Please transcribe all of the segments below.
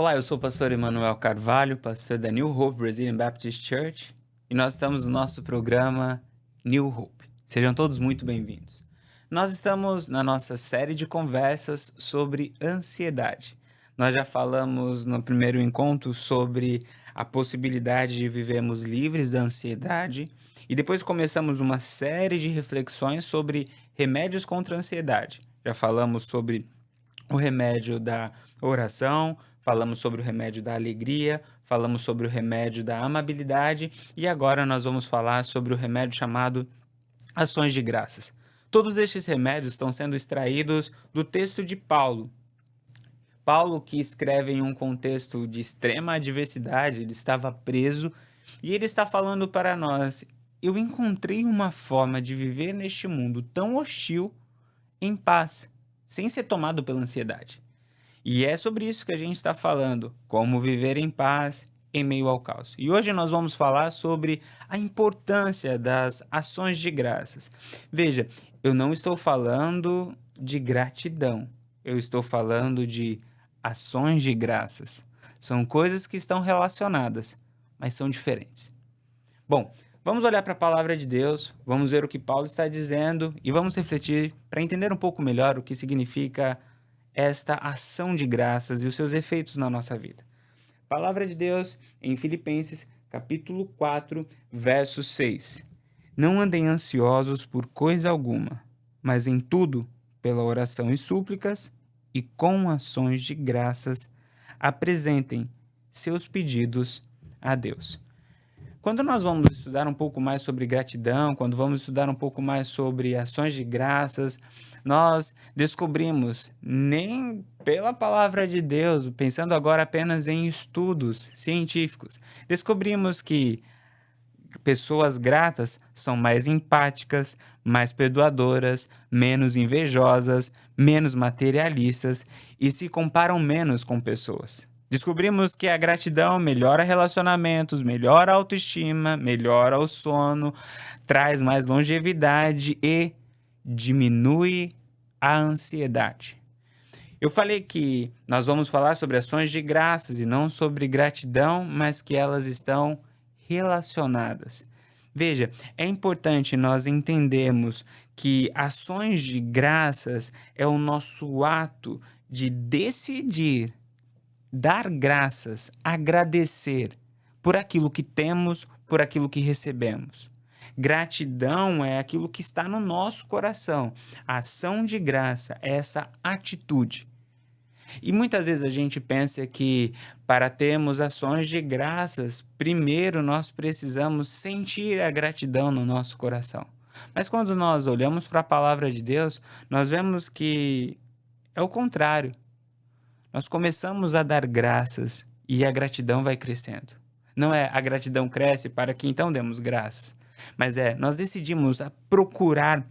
Olá, eu sou o pastor Emanuel Carvalho, pastor da New Hope Brazilian Baptist Church, e nós estamos no nosso programa New Hope. Sejam todos muito bem-vindos. Nós estamos na nossa série de conversas sobre ansiedade. Nós já falamos no primeiro encontro sobre a possibilidade de vivermos livres da ansiedade, e depois começamos uma série de reflexões sobre remédios contra a ansiedade. Já falamos sobre o remédio da oração, falamos sobre o remédio da alegria, falamos sobre o remédio da amabilidade e agora nós vamos falar sobre o remédio chamado ações de graças. Todos estes remédios estão sendo extraídos do texto de Paulo. Paulo, que escreve em um contexto de extrema adversidade, ele estava preso e ele está falando para nós: eu encontrei uma forma de viver neste mundo tão hostil em paz, sem ser tomado pela ansiedade. E é sobre isso que a gente está falando, como viver em paz em meio ao caos. E hoje nós vamos falar sobre a importância das ações de graças. Veja, eu não estou falando de gratidão, eu estou falando de ações de graças. São coisas que estão relacionadas, mas são diferentes. Bom, vamos olhar para a palavra de Deus, vamos ver o que Paulo está dizendo e vamos refletir para entender um pouco melhor o que significa esta ação de graças e os seus efeitos na nossa vida. Palavra de Deus em Filipenses, capítulo 4, verso 6. Não andem ansiosos por coisa alguma, mas em tudo, pela oração e súplicas e com ações de graças, apresentem seus pedidos a Deus. Quando nós vamos estudar um pouco mais sobre gratidão, quando vamos estudar um pouco mais sobre ações de graças, nós descobrimos, nem pela palavra de Deus, pensando agora apenas em estudos científicos, descobrimos que pessoas gratas são mais empáticas, mais perdoadoras, menos invejosas, menos materialistas e se comparam menos com pessoas. Descobrimos que a gratidão melhora relacionamentos, melhora a autoestima, melhora o sono, traz mais longevidade e diminui a ansiedade. Eu falei que nós vamos falar sobre ações de graças e não sobre gratidão, mas que elas estão relacionadas. Veja, é importante nós entendermos que ações de graças é o nosso ato de decidir dar graças, agradecer por aquilo que temos, por aquilo que recebemos. Gratidão é aquilo que está no nosso coração. A ação de graça é essa atitude. E muitas vezes a gente pensa que para termos ações de graças, primeiro nós precisamos sentir a gratidão no nosso coração. Mas quando nós olhamos para a palavra de Deus, nós vemos que é o contrário. Nós começamos a dar graças e a gratidão vai crescendo. Não é a gratidão cresce para que então demos graças, mas nós decidimos a procurar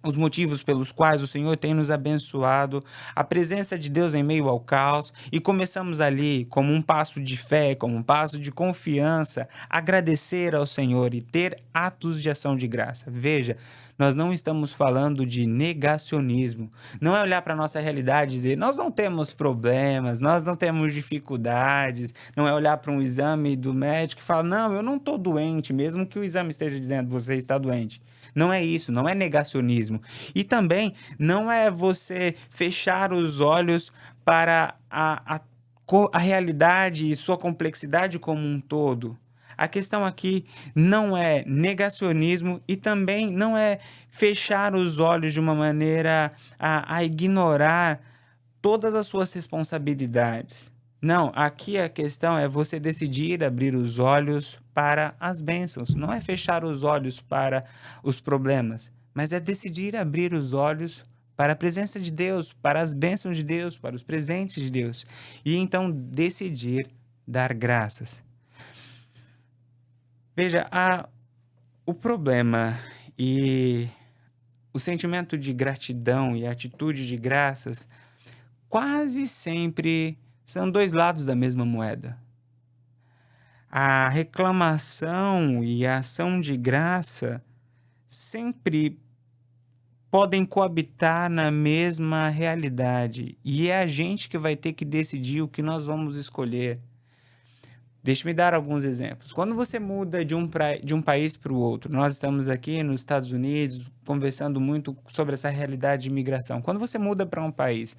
os motivos pelos quais o Senhor tem nos abençoado, a presença de Deus em meio ao caos, e começamos ali, como um passo de fé, como um passo de confiança, agradecer ao Senhor e ter atos de ação de graça. Veja, nós não estamos falando de negacionismo, não é olhar para a nossa realidade e dizer, nós não temos problemas, nós não temos dificuldades, não é olhar para um exame do médico e falar, não, eu não estou doente, mesmo que o exame esteja dizendo, você está doente. Não é isso, não é negacionismo. E também não é você fechar os olhos para a realidade e sua complexidade como um todo. A questão aqui não é negacionismo e também não é fechar os olhos de uma maneira a ignorar todas as suas responsabilidades. Não, aqui a questão é você decidir abrir os olhos para as bênçãos. Não é fechar os olhos para os problemas, mas é decidir abrir os olhos para a presença de Deus, para as bênçãos de Deus, para os presentes de Deus. E então decidir dar graças. Veja, o problema e o sentimento de gratidão e a atitude de graças quase sempre são dois lados da mesma moeda. A reclamação e a ação de graça sempre podem coabitar na mesma realidade. E é a gente que vai ter que decidir o que nós vamos escolher. Deixa-me dar alguns exemplos. Quando você muda de um país para o outro, nós estamos aqui nos Estados Unidos conversando muito sobre essa realidade de imigração. Quando você muda para um país,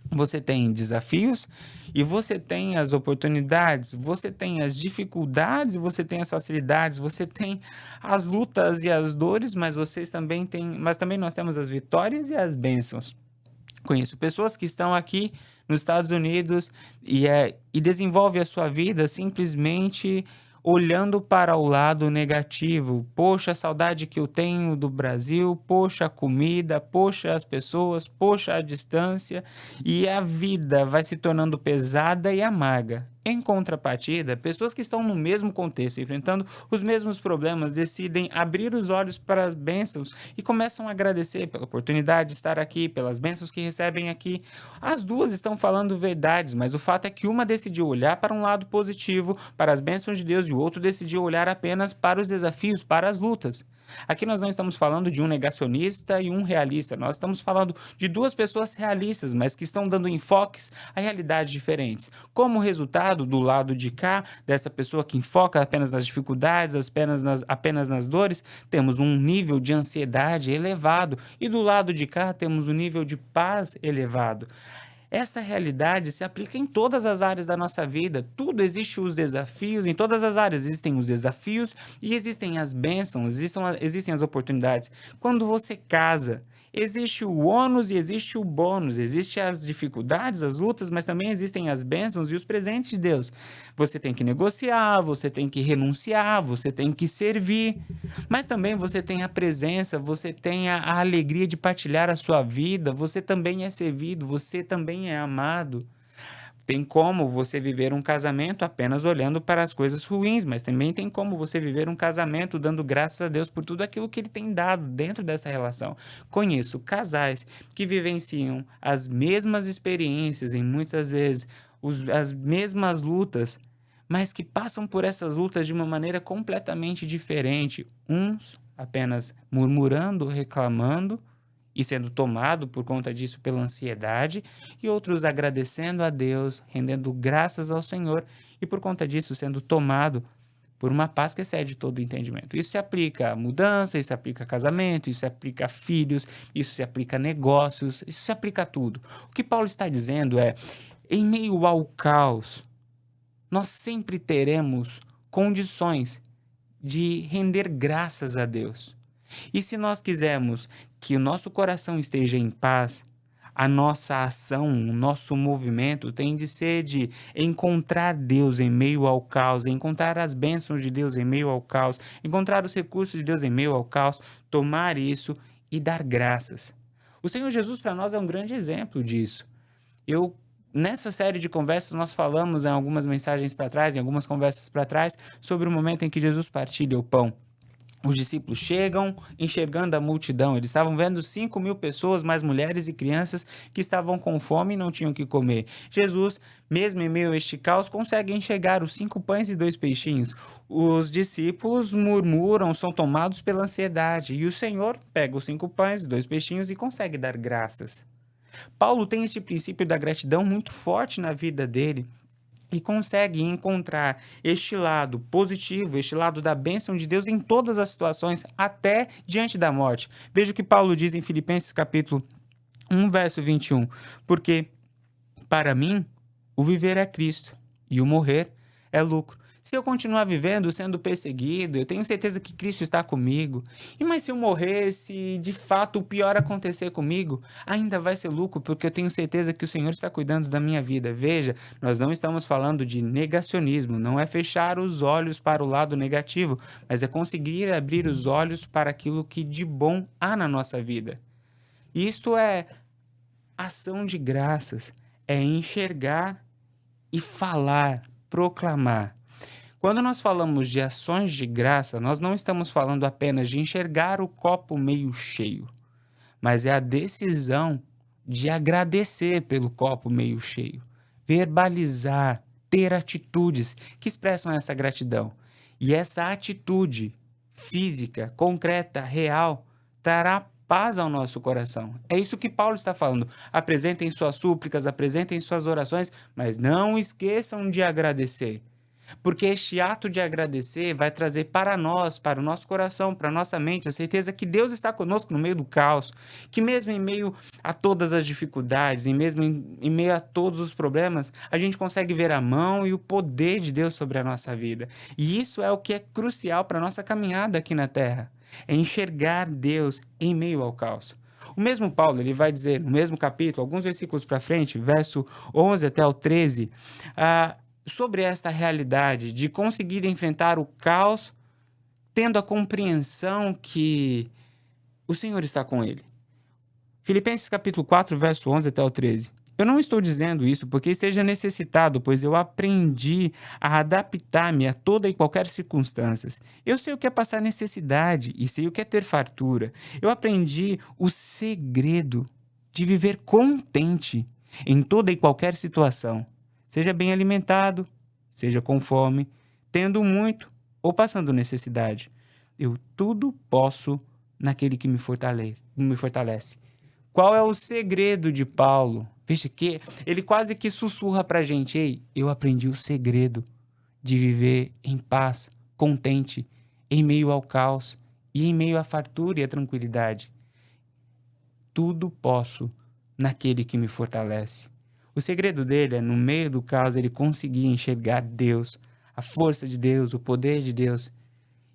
você tem desafios e você tem as oportunidades, você tem as dificuldades e você tem as facilidades, você tem as lutas e as dores, mas também nós temos as vitórias e as bênçãos. Conheço pessoas que estão aqui nos Estados Unidos e desenvolvem a sua vida simplesmente olhando para o lado negativo. Poxa, a saudade que eu tenho do Brasil, poxa, a comida, poxa, as pessoas, poxa, a distância. E a vida vai se tornando pesada e amarga. Em contrapartida, pessoas que estão no mesmo contexto, enfrentando os mesmos problemas, decidem abrir os olhos para as bênçãos e começam a agradecer pela oportunidade de estar aqui, pelas bênçãos que recebem aqui. As duas estão falando verdades, mas o fato é que uma decidiu olhar para um lado positivo, para as bênçãos de Deus, e o outro decidiu olhar apenas para os desafios, para as lutas. Aqui nós não estamos falando de um negacionista e um realista, nós estamos falando de duas pessoas realistas, mas que estão dando enfoques a realidades diferentes. Como resultado, do lado de cá, dessa pessoa que enfoca apenas nas dificuldades, apenas nas dores, temos um nível de ansiedade elevado, e do lado de cá temos um nível de paz elevado. Essa realidade se aplica em todas as áreas da nossa vida. Tudo existe os desafios, em todas as áreas existem os desafios e existem as bênçãos, existem as oportunidades. Quando você casa, existe o ônus e existe o bônus, existem as dificuldades, as lutas, mas também existem as bênçãos e os presentes de Deus. Você tem que negociar, você tem que renunciar, você tem que servir, mas também você tem a presença, você tem a alegria de partilhar a sua vida, você também é servido, você também é amado. Tem como você viver um casamento apenas olhando para as coisas ruins, mas também tem como você viver um casamento dando graças a Deus por tudo aquilo que Ele tem dado dentro dessa relação. Conheço casais que vivenciam as mesmas experiências e muitas vezes as mesmas lutas, mas que passam por essas lutas de uma maneira completamente diferente. Uns apenas murmurando, reclamando, e sendo tomado por conta disso pela ansiedade, e outros agradecendo a Deus, rendendo graças ao Senhor, e por conta disso sendo tomado por uma paz que excede todo o entendimento. Isso se aplica a mudança, isso se aplica a casamento, isso se aplica a filhos, isso se aplica a negócios, isso se aplica a tudo. O que Paulo está dizendo é, em meio ao caos, nós sempre teremos condições de render graças a Deus. E se nós quisermos que o nosso coração esteja em paz, a nossa ação, o nosso movimento tem de ser de encontrar Deus em meio ao caos, encontrar as bênçãos de Deus em meio ao caos, encontrar os recursos de Deus em meio ao caos, tomar isso e dar graças. O Senhor Jesus para nós é um grande exemplo disso. Nessa série de conversas, nós falamos em algumas mensagens para trás, em algumas conversas para trás, sobre o momento em que Jesus partilha o pão. Os discípulos chegam enxergando a multidão. Eles estavam vendo 5.000 pessoas, mais mulheres e crianças, que estavam com fome e não tinham o que comer. Jesus, mesmo em meio a este caos, consegue enxergar os 5 pães e 2 peixinhos. Os discípulos murmuram, são tomados pela ansiedade. E o Senhor pega os 5 pães e 2 peixinhos e consegue dar graças. Paulo tem esse princípio da gratidão muito forte na vida dele e consegue encontrar este lado positivo, este lado da bênção de Deus em todas as situações, até diante da morte. Veja o que Paulo diz em Filipenses capítulo 1, verso 21. Porque para mim o viver é Cristo e o morrer é lucro. Se eu continuar vivendo, sendo perseguido, eu tenho certeza que Cristo está comigo. Mas se eu morrer, se de fato o pior acontecer comigo, ainda vai ser lucro, porque eu tenho certeza que o Senhor está cuidando da minha vida. Veja, nós não estamos falando de negacionismo, não é fechar os olhos para o lado negativo, mas é conseguir abrir os olhos para aquilo que de bom há na nossa vida. Isto é ação de graças, é enxergar e falar, proclamar. Quando nós falamos de ações de graça, nós não estamos falando apenas de enxergar o copo meio cheio, mas é a decisão de agradecer pelo copo meio cheio, verbalizar, ter atitudes que expressam essa gratidão. E essa atitude física, concreta, real, trará paz ao nosso coração. É isso que Paulo está falando. Apresentem suas súplicas, apresentem suas orações, mas não esqueçam de agradecer. Porque este ato de agradecer vai trazer para nós, para o nosso coração, para a nossa mente, a certeza que Deus está conosco no meio do caos, que mesmo em meio a todas as dificuldades, e mesmo em meio a todos os problemas, a gente consegue ver a mão e o poder de Deus sobre a nossa vida. E isso é o que é crucial para a nossa caminhada aqui na Terra, é enxergar Deus em meio ao caos. O mesmo Paulo, ele vai dizer, no mesmo capítulo, alguns versículos para frente, verso 11 até o 13, sobre esta realidade de conseguir enfrentar o caos, tendo a compreensão que o Senhor está com ele. Filipenses capítulo 4, verso 11 até o 13. Eu não estou dizendo isso porque esteja necessitado, pois eu aprendi a adaptar-me a toda e qualquer circunstância. Eu sei o que é passar necessidade e sei o que é ter fartura. Eu aprendi o segredo de viver contente em toda e qualquer situação. Seja bem alimentado, seja com fome, tendo muito ou passando necessidade. Eu tudo posso naquele que me fortalece. Qual é o segredo de Paulo? Veja que ele quase que sussurra para a gente: ei, eu aprendi o segredo de viver em paz, contente, em meio ao caos e em meio à fartura e à tranquilidade. Tudo posso naquele que me fortalece. O segredo dele é, no meio do caos, ele conseguir enxergar Deus, a força de Deus, o poder de Deus.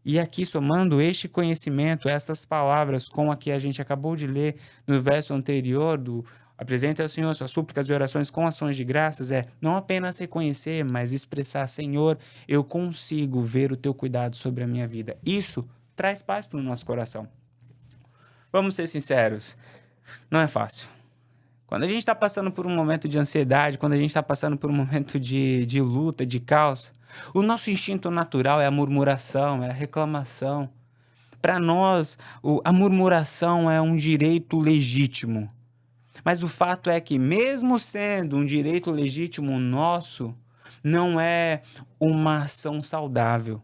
E aqui, somando este conhecimento, essas palavras com a que a gente acabou de ler no verso anterior do apresenta ao Senhor suas súplicas e orações com ações de graças, é não apenas reconhecer, mas expressar: Senhor, eu consigo ver o teu cuidado sobre a minha vida. Isso traz paz para o nosso coração. Vamos ser sinceros, não é fácil. Quando a gente está passando por um momento de ansiedade, quando a gente está passando por um momento de luta, de caos, o nosso instinto natural é a murmuração, é a reclamação. Para nós, a murmuração é um direito legítimo. Mas o fato é que, mesmo sendo um direito legítimo nosso, não é uma ação saudável.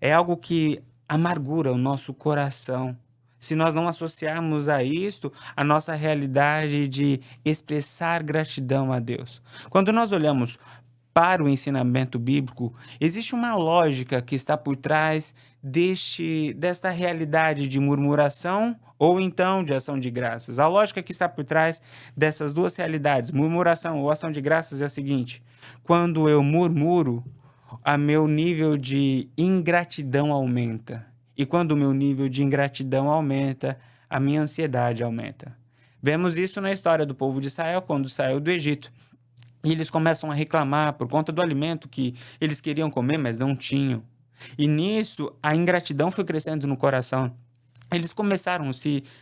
É algo que amargura o nosso coração. Se nós não associarmos a isto a nossa realidade de expressar gratidão a Deus. Quando nós olhamos para o ensinamento bíblico, existe uma lógica que está por trás desta realidade de murmuração ou então de ação de graças. A lógica que está por trás dessas duas realidades, murmuração ou ação de graças, é a seguinte: quando eu murmuro, a meu nível de ingratidão aumenta. E quando o meu nível de ingratidão aumenta, a minha ansiedade aumenta. Vemos isso na história do povo de Israel, quando saiu do Egito. E eles começam a reclamar por conta do alimento que eles queriam comer, mas não tinham. E nisso, a ingratidão foi crescendo no coração. Eles começaram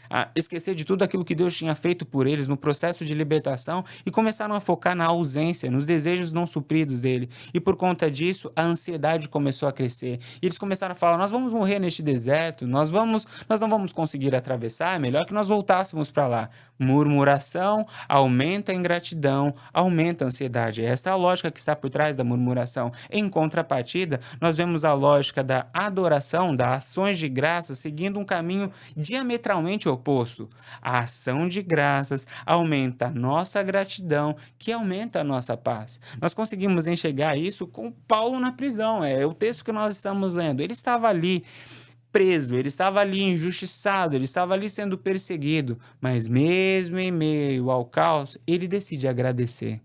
a esquecer de tudo aquilo que Deus tinha feito por eles no processo de libertação e começaram a focar na ausência, nos desejos não supridos dele. E por conta disso, a ansiedade começou a crescer. E eles começaram a falar: nós vamos morrer neste deserto, nós não vamos conseguir atravessar, é melhor que nós voltássemos para lá. Murmuração aumenta a ingratidão, aumenta a ansiedade. Esta é a lógica que está por trás da murmuração. Em contrapartida, nós vemos a lógica da adoração, das ações de graça, seguindo um caminho diametralmente oposto. A ação de graças aumenta a nossa gratidão, que aumenta a nossa paz. Nós conseguimos enxergar isso com Paulo na prisão. É o texto que nós estamos lendo. Ele estava ali preso, ele estava ali injustiçado, ele estava ali sendo perseguido, mas mesmo em meio ao caos, ele decide agradecer.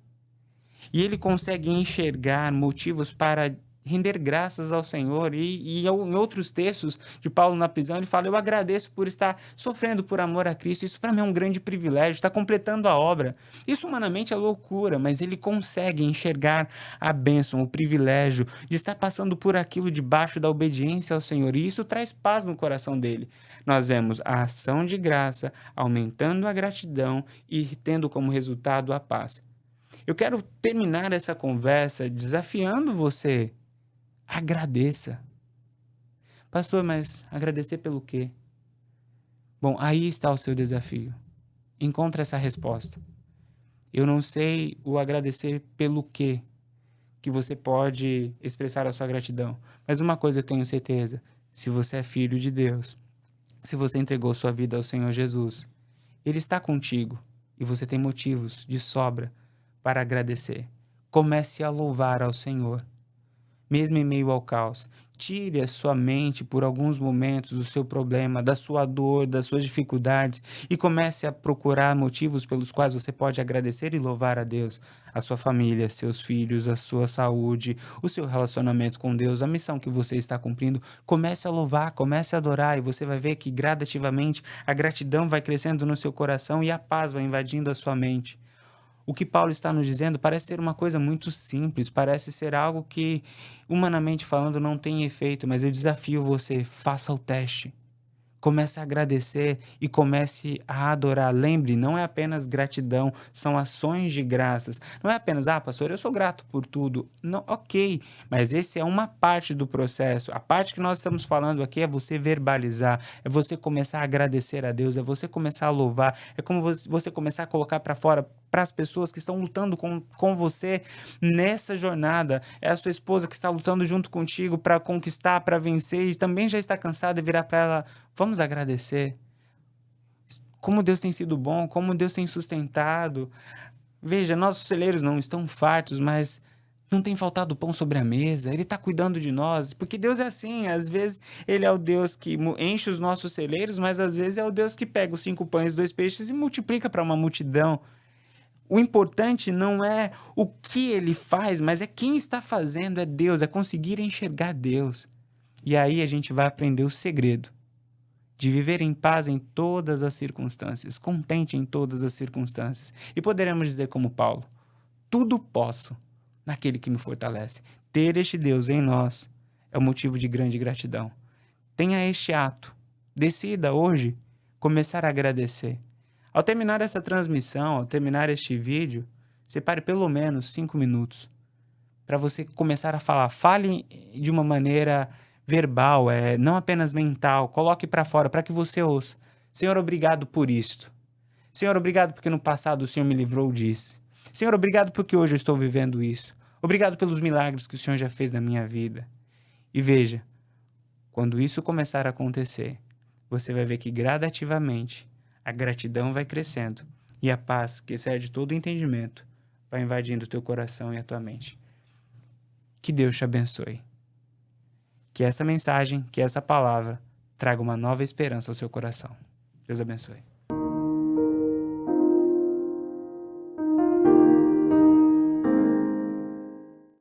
E ele consegue enxergar motivos para render graças ao Senhor. Em outros textos de Paulo na prisão, ele fala: eu agradeço por estar sofrendo por amor a Cristo. Isso para mim é um grande privilégio, está completando a obra. Isso humanamente é loucura, mas ele consegue enxergar a bênção, o privilégio de estar passando por aquilo debaixo da obediência ao Senhor. E isso traz paz no coração dele. Nós vemos a ação de graça aumentando a gratidão e tendo como resultado a paz. Eu quero terminar essa conversa desafiando você. Agradeça. Pastor, mas agradecer pelo quê? Bom, aí está o seu desafio. Encontre essa resposta. Eu não sei o agradecer pelo quê que você pode expressar a sua gratidão. Mas uma coisa eu tenho certeza: se você é filho de Deus, Se você entregou sua vida ao Senhor Jesus, Ele está contigo e você tem motivos de sobra para agradecer. Comece a louvar ao Senhor, mesmo em meio ao caos. Tire a sua mente por alguns momentos do seu problema, da sua dor, das suas dificuldades e comece a procurar motivos pelos quais você pode agradecer e louvar a Deus, a sua família, seus filhos, a sua saúde, o seu relacionamento com Deus, a missão que você está cumprindo. Comece a louvar, comece a adorar e você vai ver que gradativamente a gratidão vai crescendo no seu coração e a paz vai invadindo a sua mente. O que Paulo está nos dizendo parece ser uma coisa muito simples, parece ser algo que, humanamente falando, não tem efeito, mas eu desafio você, faça o teste. Comece a agradecer e comece a adorar. Lembre, não é apenas gratidão, são ações de graças. Não é apenas, pastor, eu sou grato por tudo. Não, ok, mas esse é uma parte do processo. A parte que nós estamos falando aqui é você verbalizar, é você começar a agradecer a Deus, é você começar a louvar, é como você começar a colocar para fora para as pessoas que estão lutando com você nessa jornada. É a sua esposa que está lutando junto contigo para conquistar, para vencer e também já está cansada e virar para ela: vamos agradecer. Como Deus tem sido bom, como Deus tem sustentado. Veja, nossos celeiros não estão fartos, mas não tem faltado pão sobre a mesa. Ele está cuidando de nós, porque Deus é assim. Às vezes Ele é o Deus que enche os nossos celeiros, mas às vezes é o Deus que pega os 5 pães e 2 peixes e multiplica para uma multidão. O importante não é o que Ele faz, mas é quem está fazendo, é Deus, é conseguir enxergar Deus. E aí a gente vai aprender o segredo de viver em paz em todas as circunstâncias, contente em todas as circunstâncias. E poderemos dizer como Paulo: tudo posso naquele que me fortalece. Ter este Deus em nós é o motivo de grande gratidão. Tenha este ato. Decida hoje começar a agradecer. Ao terminar essa transmissão, ao terminar este vídeo, separe pelo menos 5 minutos para você começar a falar. Fale de uma maneira verbal, não apenas mental. Coloque para fora para que você ouça. Senhor, obrigado por isto. Senhor, obrigado porque no passado o Senhor me livrou disso. Senhor, obrigado porque hoje eu estou vivendo isso. Obrigado pelos milagres que o Senhor já fez na minha vida. E veja, quando isso começar a acontecer, você vai ver que gradativamente a gratidão vai crescendo e a paz, que excede todo o entendimento, vai invadindo o teu coração e a tua mente. Que Deus te abençoe. Que essa mensagem, que essa palavra traga uma nova esperança ao seu coração. Deus abençoe.